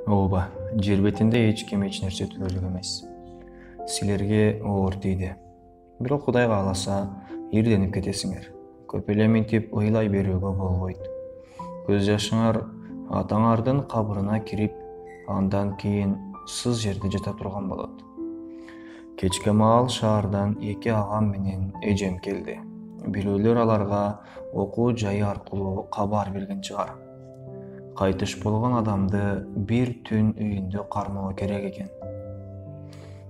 Ооба, жер бетинде эч ким эч нерсе түбөлүк эмес. Силерге оор тийди. Бирок Кудай кааласа, ирденип кетесиңер. Көп эле минтип ыйлай берүүгө болбойт. Көз жашыңар атаңардын кабырына кирип, андан кийин сыз жерде жата турган болот. Кечке маал шаардан эки агам менен эжем келди. Бирөөлөр аларга окуу жайы аркылуу кабар берген чыгар. Кайтыш болгон адамды бир түн үйүндө кармоо керек экен.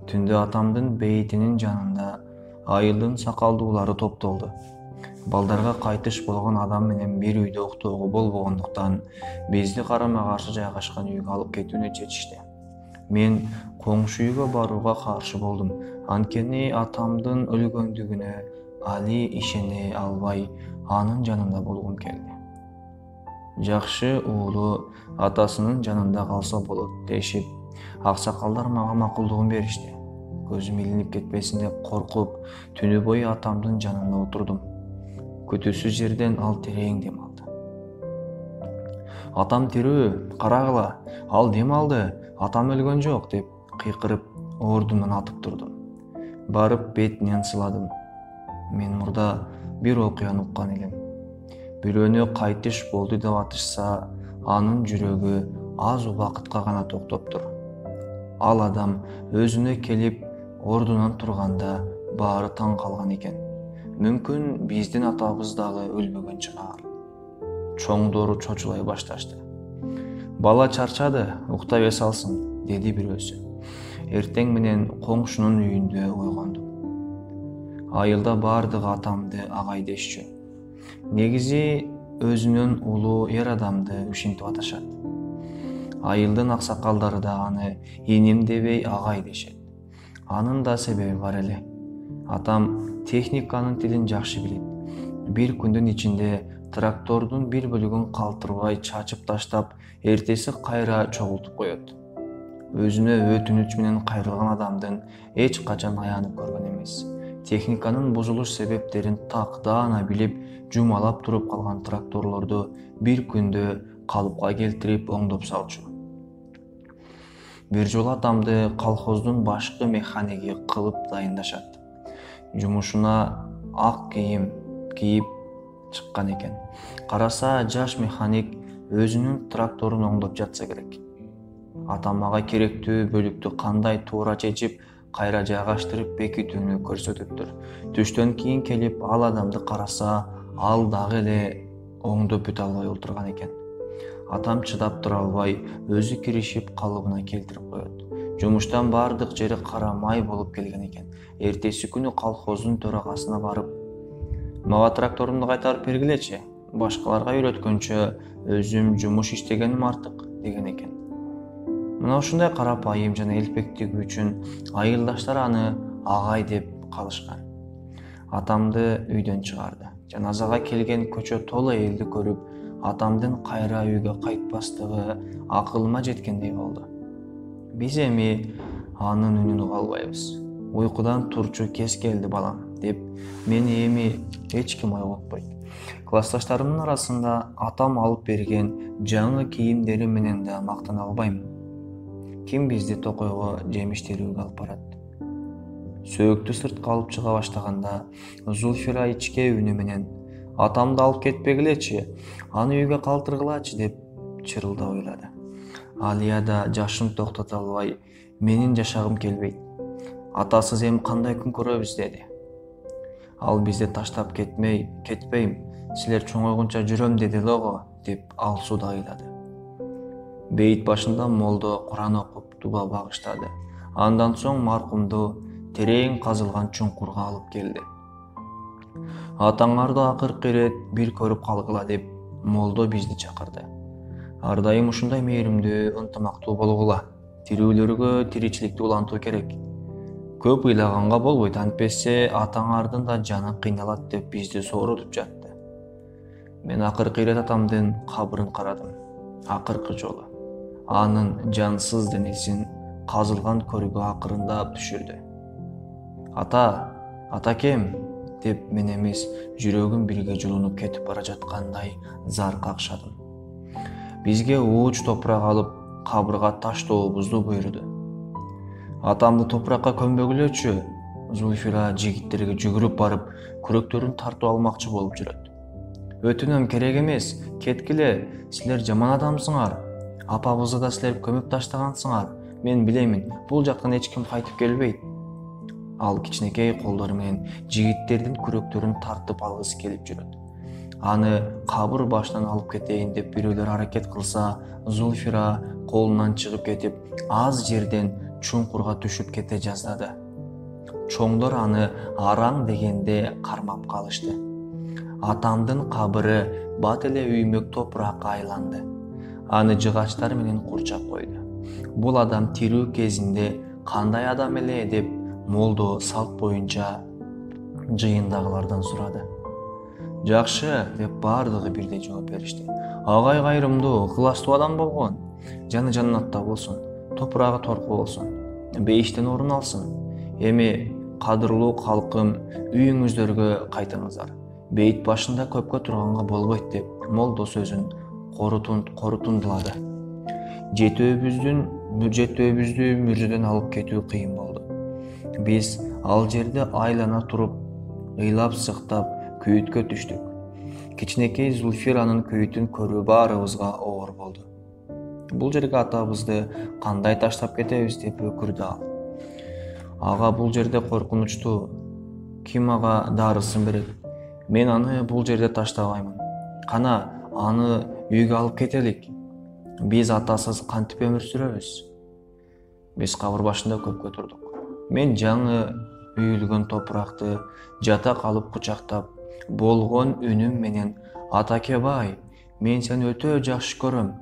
Түндө атамдын бейитинин жанында айылдын сакалдуулары топтолду. Балдарга кайтыш болгон адам менен бир үйдө уктоого болбогондуктан бизди карама каршы жайгашкан үйгө алып кетүүнү чечишти. Мен коңшу үйгө барууга каршы болдум. Анткени атамдын өлгөндүгүнө али ишене албай, анын жанында болгум келди. Жакшы уулу атасынын жанында калса болот дешип, аксакалдар мага макулдугун беришти. Көзүм илинип кетпесин деп коркуп, түнү бою атамдын жанында отурдум. Күтүүсүз жерден ал терең дем алды. Атам тирүү, карагыла, ал дем алды, атам өлгөн жок деп кыйкырып ордумдан атып турдум. Барып бетинен сыладым. Мен мурда бир окуяны уккан элем. Бирөөнү кайтыш болду деп атышса, анын жүрөгү аз убакытка гана токтоптур. Ал адам өзүнө келип ордунан турганда баары таң калган экен. Мүмкүн биздин атабыз дагы өлбөгөн чыгар. Чоңдору чочулай башташты. Бала чарчады, уктап эс алсын, деди бирөөсү. Эртең менен коңшунун үйүндө ойгондум. Айылда баардыгы атамды агай дешчү. Негизи өзүнөн улуу эр адамды ушинтип аташат. Айылдын аксакалдары да аны энем дебей агай дешет. Анын да себеби бар эле. Атам техниканын тилин жакшы билет. Бир күндүн ичинде трактордун бир бөлүгүн калтырбай чачып таштап, эртеси кайра чогултуп коет. Өзүнө өтүнүч менен кайрылган адамдын эч качан аянып көргөн эмес. Техниканын бузулуш себептерин такдаана билип, жумалап туруп калган тракторлорду бир күндө калыпка келтирип оңдоп салчу. Бир жолу атамды колхоздун башкы механиги кылып дайындашат. Жумушуна ак кийим кийип чыккан экен. Караса, жаш механик өзүнүн тракторун оңдоп жатса керек. Атам ага керектүү бөлүктү кандай туура чечип, кайра жайгаштырып бекитүүнү көрсөтүптүр. Түштөн кийин келип, ал адамды караса, ал дагы эле оңдоп бүтө албай отурган экен. Атам чыдап тура албай, өзү киришип калыбына келтирип коет. Жумуштан баардык жери кара май болуп келген экен. Эртеси күнү колхоздун төрагасына барып, мага тракторумду кайтарып бергилечи, башкаларга үйрөткөнчө өзүм жумуш иштегеним артык деген экен. Мына ушундай карапайым жана элпектиги үчүн айылдаштар аны агай деп калышкан. Атамды үйдөн чыгарды. Жаназага келген көчө толо элди көрүп, атамдын кайра үйгө кайтпастыгы акылыма жеткендей болду. Биз эми анын үнүн уга албайбыз. Уйкудан турчу кез келди балам, деп мени эми эч ким ойготпойт. Классташтарымдын арасында атам алып берген жаңы кийимдери менен да мактана албайм. Ким бизди токойго жемиш терүүгө алып барат? Сөөктү сыртка алып чыга баштаганда Зульфира ичке үнү менен атамды алып кетпегилечи, аны үйгө калтыргылачы деп чырылдап ыйлады. Алия да жашын токтото албай, менин жашагым келбейт. Атасыз эми кандай күн көрөбүз деди. Ал бизди таштап кетпейм, силер чоңойгунча жүрөм деди элего, деп ал суда ыйлады. Бейит башында молдо Куран окуп дуба багыштады. Андан соң маркумду терең казылган чуңкурга алып келди. Атаңарды акыркы ирет бир көрүп калгыла деп молдо бизди чакырды. Ар дайым ушундай мээримдүү, ынтымактуу болгула. Тирүүлөргө тиричиликти улантуу керек. Көп ыйлаганга болбойт, антпесе атаңардын да жаны кыйналат деп бизди соорутуп жатты. Мен акыркы ирет атамдын кабырын карадым. Акыркы жолу. Анын жансыз денесин казылган көргө акырындап түшүрдү. Атакем, деп мен эмес, жүрөгүм бирге жулунуп кетип бара жаткандай зар какшадым. Бизге ууч топурак алып, кабырга таштообузду буйруду. Атамды топуракка көмбөгүлөчү. Зульфира жигиттерге жүгүрүп барып, күрөктөрүн тартып алмакчы болуп жүрөт. Өтүнөм, керек эмес, кеткиле, силер жаман адамсыңар. Апабызды да силер көмүп таштагансыңар. Мен билемин, бул жактан эч ким кайтып келбейт. Ал кичинекей колдору менен жигиттердин күрөктөрүн тартып алгысы келип жүрөт. Аны кабыр башынан алып кетейин деп бирөөлөр аракет кылса, Зульфира колунан чыгып кетип, аз жерден чуңкурга түшүп кете жаздады. Чоңдор аны араң дегенде кармап калышты. Атамдын кабыры бат эле үймөк топуракка айланды. Аны жыгачтар менен курчап койду. Бул адам тирүү кезинде кандай адам эле деп молдо салт боюнча жыйындагылардан сурады. Жакшы деп бардыгы бирдей жооп беришти. Агай кайрымдуу, ыкыластуу адам болгон. Жаны жаннатта болсун, топурагы торку болсун, бейиштен орун алсын. Эми кадырлуу калкым, үйүңүздөргө кайтыңыздар. Бейит башында көпкө турганга болбойт деп молдо сөзүн корутундулады. Жетөөбүздү мүрзөдөн алып кетүү кыйын болду. Биз ал жерде айлана туруп, ыйлап сыктап күйүткө түштүк. Кичинекей Зульфиранын күйүтүн көрүү баарыбызга оор болду. Бул жерге атабызды кандай таштап кетебиз деп өкүрдү ал. Ага, бул жерде коркунучтуу. Ким ага дарысын берет? Мен аны бул жерде таштабаймын. Кана, аны үйгө алып кетелик. Биз атасыз кантип өмүр сүрөбүз? Биз кабыр башында көпкө турдук. Мен жаңы үйүлгөн топуракты жата калып кучактап, болгон үнүм менен «Атакебай, мен сени өтө жакшы көрөм.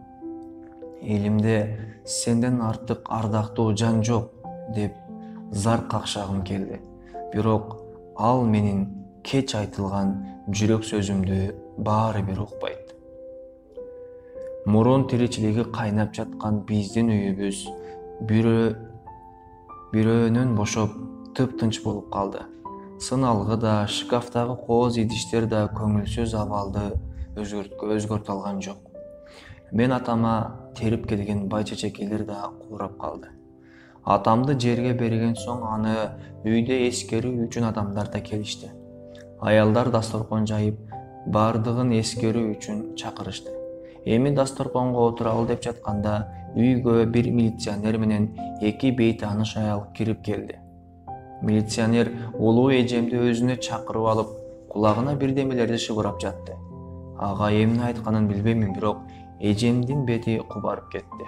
Элимде сенден артык ардактуу жан жок» деп зар какшагым келди. Бирок ал менин кеч айтылган жүрөк сөзүмдү баары бир укпайт. Мурун тиричилиги кайнап жаткан биздин үйүбүз бирөөнөн бошоп тыптынч болуп калды. Сыналгы да, шкафтагы кооз идиштер да көңүлсүз абалды өзгөртө алган жок. Мен атама терип келген бай чечекейлер да куурап калды. Атамды жерге берген соң аны үйдө эскерүү үчүн адамдар да келишти. Аялдар дасторкон жайып, бардыгын эскерүү үчүн чакырышты. Эми дасторконго отуралы деп жатканда үйгө бир милиционер менен 2 бейтааныш аял кирип келди. Милиционер улуу эжемди өзүнө чакырып алып, кулагына бирдемелерди шыбырап жатты. Ага эмне айтканын билбеймин, бирок эжемдин бети кубарып кетти.